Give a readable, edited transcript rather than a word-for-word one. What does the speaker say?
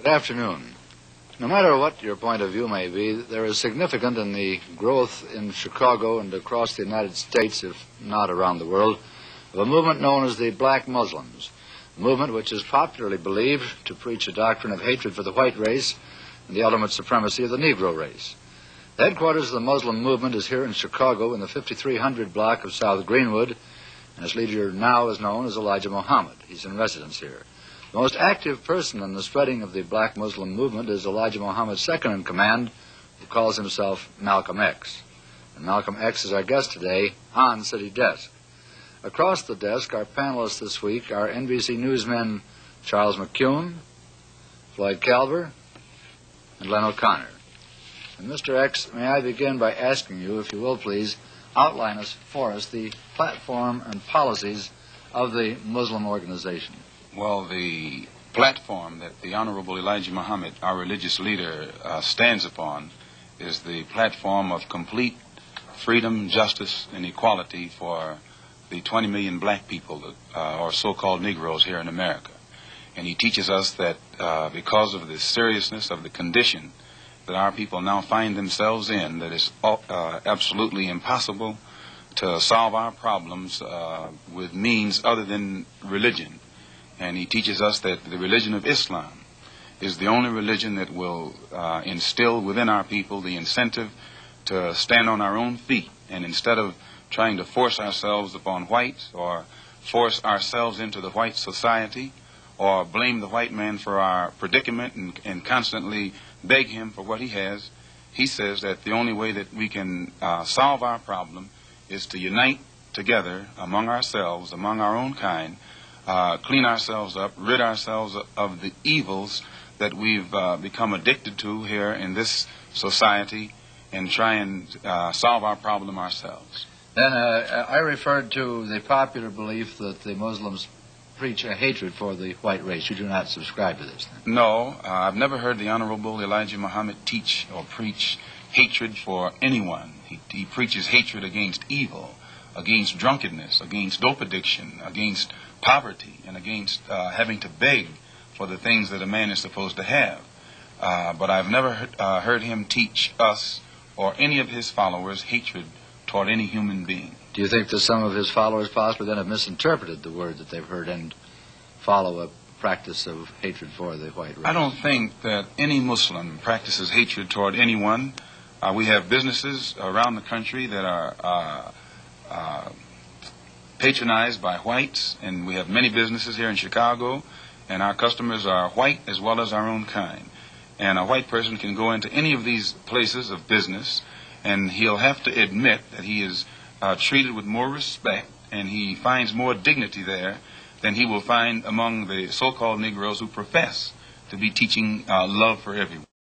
Good afternoon. No matter what your point of view may be, there is significant in the growth in Chicago and across the United States, if not around the world, of a movement known as the Black Muslims, a movement which is popularly believed to preach a doctrine of hatred for the white race and the ultimate supremacy of the Negro race. The headquarters of the Muslim movement is here in Chicago in the 5300 block of South Greenwood, and its leader now is known as Elijah Muhammad. He's in residence here. The most active person in the spreading of the Black Muslim movement is Elijah Muhammad's second-in-command, who calls himself Malcom X. And Malcom X is our guest today on City Desk. Across the desk, our panelists this week are NBC newsmen Charles McCune, Floyd Calver, and Len O'Connor. And Mr. X, may I begin by asking you, if you will please, outline for us the platform and policies of the Muslim organization. Well, the platform that the Honorable Elijah Muhammad, our religious leader, stands upon is the platform of complete freedom, justice, and equality for the 20 million black people, or so-called Negroes here in America. And he teaches us that because of the seriousness of the condition that our people now find themselves in, that it's absolutely impossible to solve our problems with means other than religion. And he teaches us that the religion of Islam is the only religion that will instill within our people the incentive to stand on our own feet. And instead of trying to force ourselves upon whites or force ourselves into the white society or blame the white man for our predicament and constantly beg him for what he has, he says that the only way that we can solve our problem is to unite together among ourselves, among our own kind, clean ourselves up, rid ourselves of the evils that we've become addicted to here in this society, and try and solve our problem ourselves. Then I referred to the popular belief that the Muslims preach a hatred for the white race. You do not subscribe to this, then? No, I've never heard the Honorable Elijah Muhammad teach or preach hatred for anyone. He preaches hatred against evil, against drunkenness, against dope addiction, against poverty, and against having to beg for the things that a man is supposed to have. But I've never heard him teach us or any of his followers hatred toward any human being. Do you think that some of his followers possibly then have misinterpreted the word that they've heard and follow a practice of hatred for the white race? I don't think that any Muslim practices hatred toward anyone. We have businesses around the country that are patronized by whites, and we have many businesses here in Chicago, and our customers are white as well as our own kind. And a white person can go into any of these places of business, and he'll have to admit that he is treated with more respect, and he finds more dignity there than he will find among the so-called Negroes who profess to be teaching love for everyone.